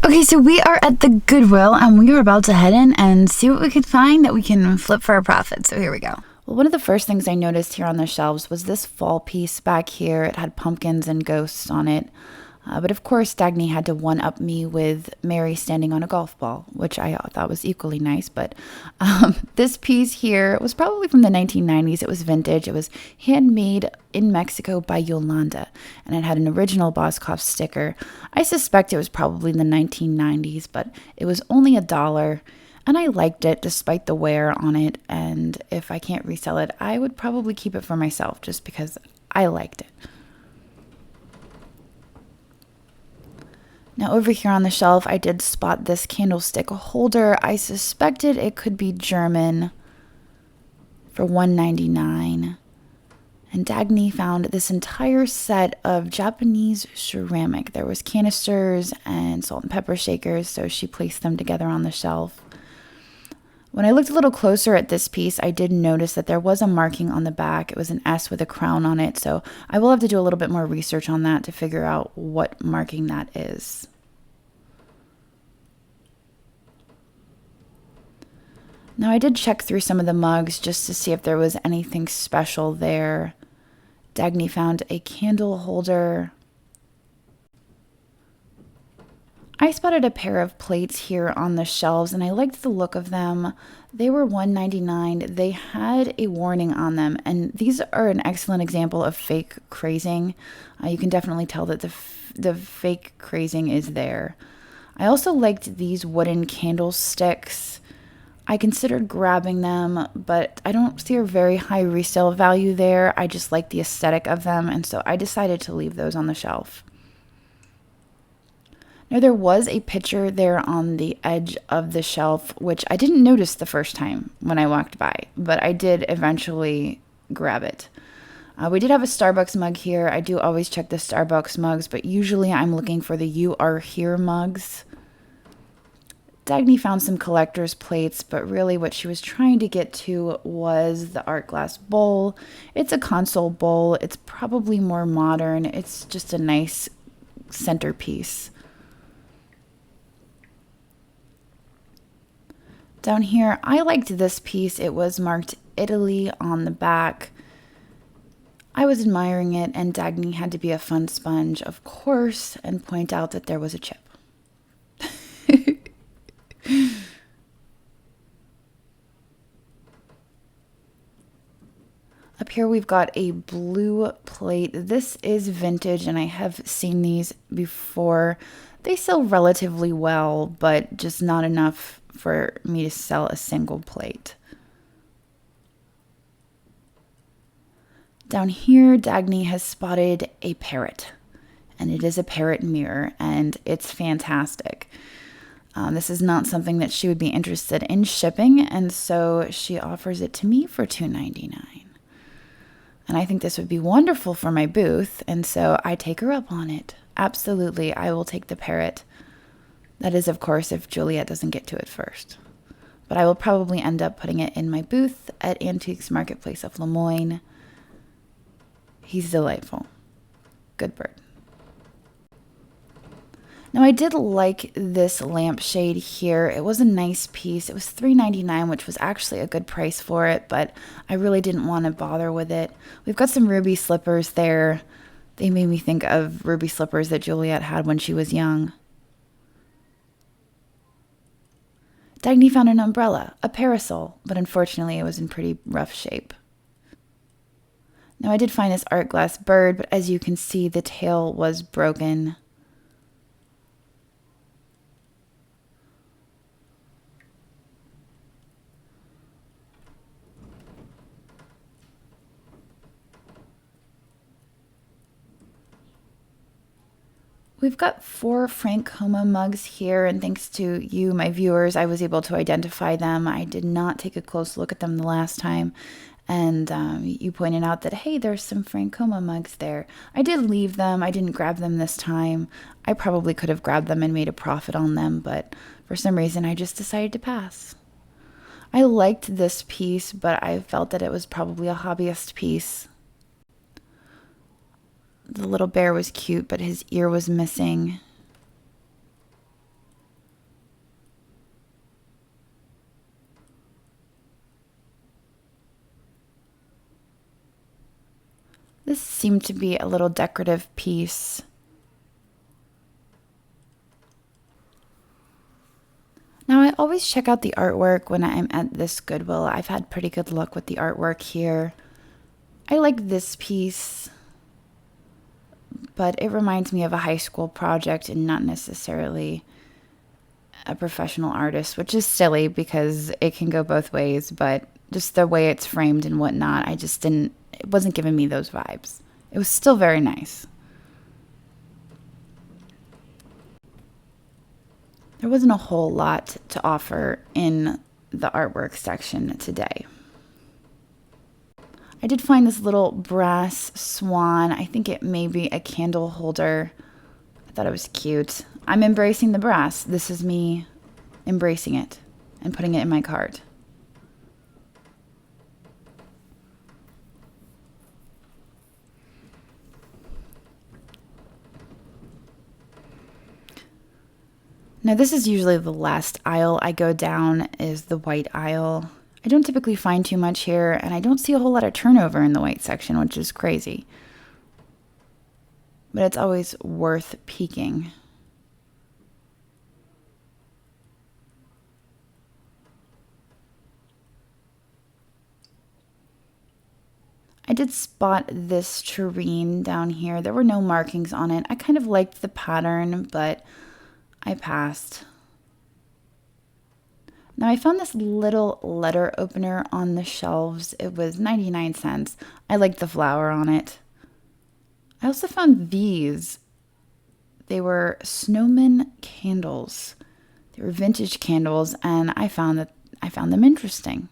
Okay, so we are at the Goodwill and we are about to head in and see what we can find that we can flip for a profit. So here we go. Well, one of the first things I noticed here on the shelves was this fall piece back here. It had pumpkins and ghosts on it. But of course, Dagny had to one-up me with Mary standing on a golf ball, which I thought was equally nice. But this piece here was probably from the 1990s. It was vintage. It was handmade in Mexico by Yolanda, and it had an original Boscov sticker. I suspect it was probably in the 1990s, but it was only $1. And I liked it despite the wear on it. And if I can't resell it, I would probably keep it for myself just because I liked it. Now over here on the shelf, I did spot this candlestick holder. I suspected it could be German for $1.99. And Dagny found this entire set of Japanese ceramic. There was canisters and salt and pepper shakers, so she placed them together on the shelf. When I looked a little closer at this piece, I did notice that there was a marking on the back. It was an S with a crown on it, so I will have to do a little bit more research on that to figure out what marking that is. Now I did check through some of the mugs just to see if there was anything special there. Dagny found a candle holder. I spotted a pair of plates here on the shelves and I liked the look of them. They were $1.99. They had a warning on them, and these are an excellent example of fake crazing. You can definitely tell that the fake crazing is there. I also liked these wooden candlesticks. I considered grabbing them, but I don't see a very high resale value there. I just like the aesthetic of them, and so I decided to leave those on the shelf. Now, there was a picture there on the edge of the shelf, which I didn't notice the first time when I walked by, but I did eventually grab it. We did have a Starbucks mug here. I do always check the Starbucks mugs, but usually I'm looking for the You Are Here mugs. Dagny found some collector's plates, but really what she was trying to get to was the art glass bowl. It's a console bowl. It's probably more modern. It's just a nice centerpiece. Down here, I liked this piece. It was marked Italy on the back. I was admiring it, and Dagny had to be a fun sponge, of course, and point out that there was a chip. Up here we've got a blue plate. This is vintage, and I have seen these before. They sell relatively well, but just not enough for me to sell a single plate. Down here, Dagny has spotted a Parrot, and it is a Parrot mirror, and it's fantastic. This is not something that she would be interested in shipping, and so she offers it to me for $2.99. And I think this would be wonderful for my booth, and so I take her up on it. Absolutely, I will take the Parrot. That is, of course, if Juliet doesn't get to it first. But I will probably end up putting it in my booth at Antiques Marketplace of Lemoyne. He's delightful. Good bird. Now, I did like this lampshade here. It was a nice piece. It was $3.99, which was actually a good price for it, but I really didn't want to bother with it. We've got some ruby slippers there. They made me think of ruby slippers that Juliet had when she was young. Dagny found an umbrella, a parasol, but unfortunately it was in pretty rough shape. Now, I did find this art glass bird, but as you can see, the tail was broken. We've got 4 Frank Coma mugs here, and thanks to you, my viewers, I was able to identify them. I did not take a close look at them the last time, and you pointed out that, hey, there's some Frank Coma mugs there. I did leave them. I didn't grab them this time. I probably could have grabbed them and made a profit on them, but for some reason, I just decided to pass. I liked this piece, but I felt that it was probably a hobbyist piece. The little bear was cute, but his ear was missing. This seemed to be a little decorative piece. Now, I always check out the artwork when I'm at this Goodwill. I've had pretty good luck with the artwork here. I like this piece, but it reminds me of a high school project and not necessarily a professional artist, which is silly because it can go both ways, but just the way it's framed and whatnot, it wasn't giving me those vibes. It was still very nice. There wasn't a whole lot to offer in the artwork section today. I did find this little brass swan. I think it may be a candle holder. I thought it was cute. I'm embracing the brass. This is me embracing it and putting it in my cart. Now, this is usually the last aisle I go down, is the white aisle. I don't typically find too much here, and I don't see a whole lot of turnover in the white section, which is crazy. But it's always worth peeking. I did spot this tureen down here. There were no markings on it. I kind of liked the pattern, but I passed. Now, I found this little letter opener on the shelves. It was 99 cents. I liked the flower on it. I also found these. They were snowman candles. They were vintage candles, and I found them interesting.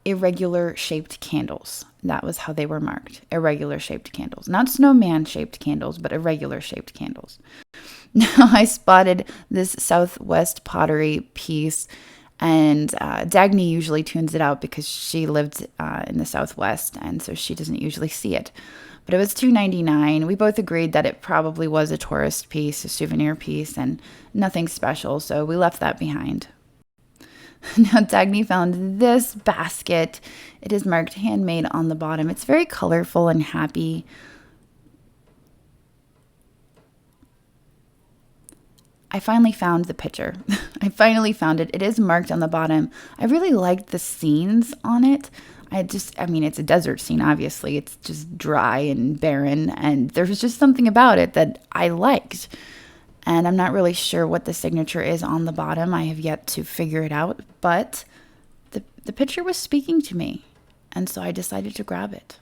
Irregular shaped candles. That was how they were marked. Irregular shaped candles. Not snowman shaped candles, but irregular shaped candles. Now, I spotted this Southwest pottery piece, and Dagny usually tunes it out because she lived in the Southwest, and so she doesn't usually see it. But it was $2.99. We both agreed that it probably was a tourist piece, a souvenir piece, and nothing special, so we left that behind. Now, Dagny found this basket. It is marked handmade on the bottom. It's very colorful and happy. I finally found the picture. I finally found it. It is marked on the bottom. I really liked the scenes on it. It's a desert scene, obviously. It's just dry and barren, and there was just something about it that I liked. And I'm not really sure what the signature is on the bottom. I have yet to figure it out, but the picture was speaking to me, and so I decided to grab it.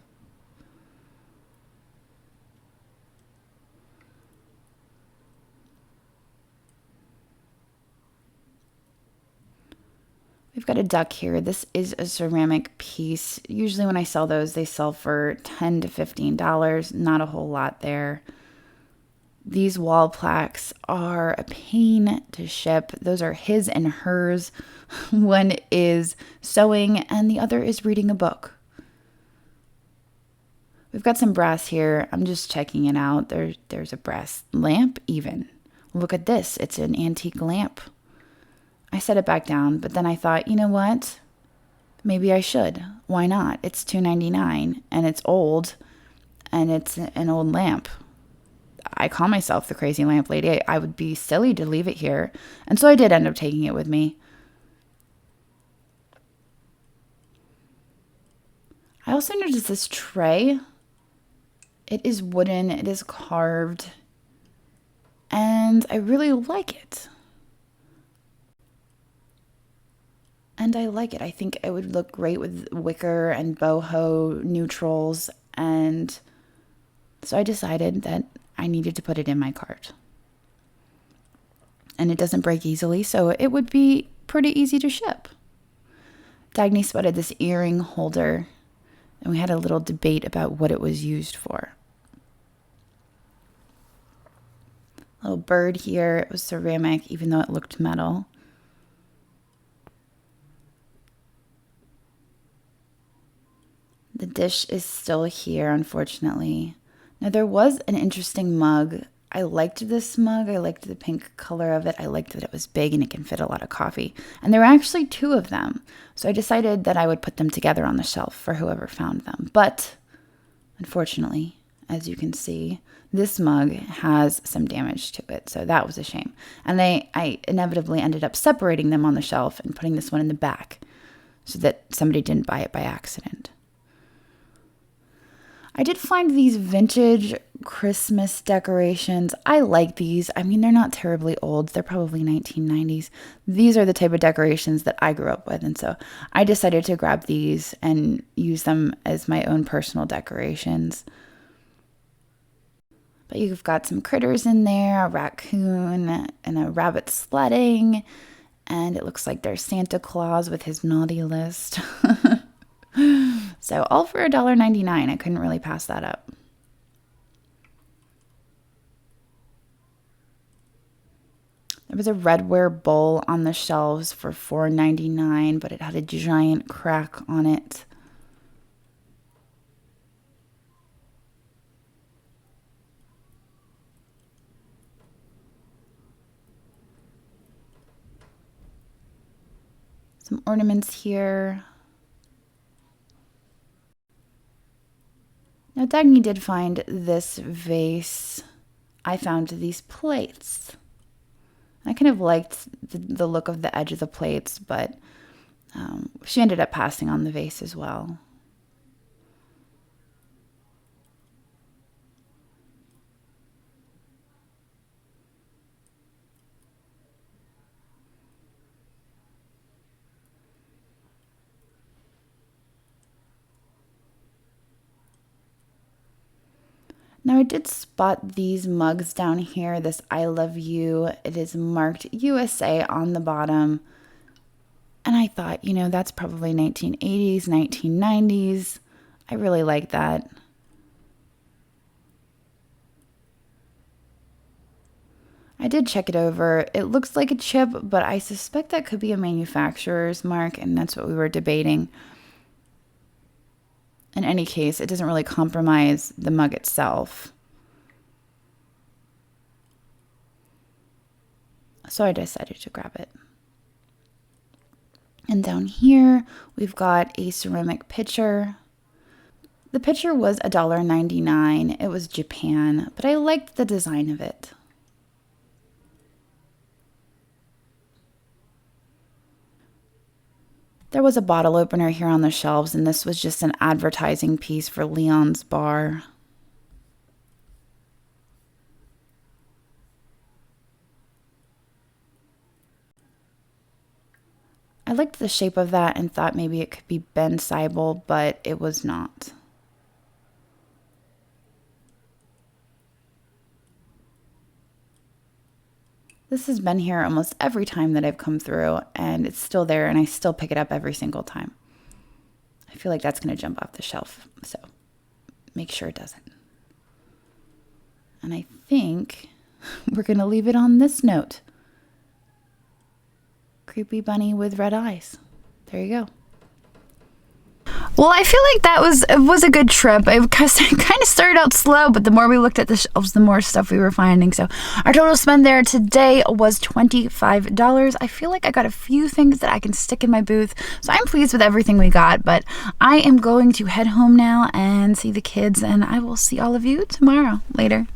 We've got a duck here. This is a ceramic piece. Usually when I sell those, they sell for $10 to $15. Not a whole lot there. These wall plaques are a pain to ship. Those are his and hers. One is sewing and the other is reading a book. We've got some brass here. I'm just checking it out. There's a brass lamp even. Look at this. It's an antique lamp. I set it back down, but then I thought, you know what? Maybe I should. Why not? It's $2.99 and it's old and it's an old lamp. I call myself the crazy lamp lady. I would be silly to leave it here. And so I did end up taking it with me. I also noticed this tray. It is wooden. It is carved. And I really like it. I think it would look great with wicker and boho neutrals. And so I decided that I needed to put it in my cart. And it doesn't break easily, so it would be pretty easy to ship. Dagny spotted this earring holder, and we had a little debate about what it was used for. Little bird here. It was ceramic, even though it looked metal. The dish is still here, unfortunately. Now, there was an interesting mug. I liked this mug. I liked the pink color of it. I liked that it was big and it can fit a lot of coffee. And there were actually two of them. So I decided that I would put them together on the shelf for whoever found them. But unfortunately, as you can see, this mug has some damage to it. So that was a shame. And I inevitably ended up separating them on the shelf and putting this one in the back so that somebody didn't buy it by accident. I did find these vintage Christmas decorations. I like these. I mean, they're not terribly old. They're probably 1990s. These are the type of decorations that I grew up with. And so I decided to grab these and use them as my own personal decorations. But you've got some critters in there, a raccoon and a rabbit sledding. And it looks like there's Santa Claus with his naughty list. So all for $1.99. I couldn't really pass that up. There was a Redware bowl on the shelves for $4.99, but it had a giant crack on it. Some ornaments here. Now, Dagny did find this vase. I found these plates. I kind of liked the look of the edge of the plates, but she ended up passing on the vase as well. Now I did spot these mugs down here, this I love you. It is marked USA on the bottom. And I thought, you know, that's probably 1980s, 1990s. I really like that. I did check it over. It looks like a chip, but I suspect that could be a manufacturer's mark, and that's what we were debating. In any case, it doesn't really compromise the mug itself. So I decided to grab it. And down here, we've got a ceramic pitcher. The pitcher was $1.99. It was Japan, but I liked the design of it. There was a bottle opener here on the shelves, and this was just an advertising piece for Leon's Bar. I liked the shape of that and thought maybe it could be Ben Seibel, but it was not. This has been here almost every time that I've come through, and it's still there, and I still pick it up every single time. I feel like that's going to jump off the shelf, so make sure it doesn't. And I think we're going to leave it on this note. Creepy bunny with red eyes. There you go. Well, I feel like that was a good trip. It kind of started out slow, but the more we looked at the shelves, the more stuff we were finding. So our total spend there today was $25. I feel like I got a few things that I can stick in my booth, so I'm pleased with everything we got. But I am going to head home now and see the kids, and I will see all of you tomorrow. Later.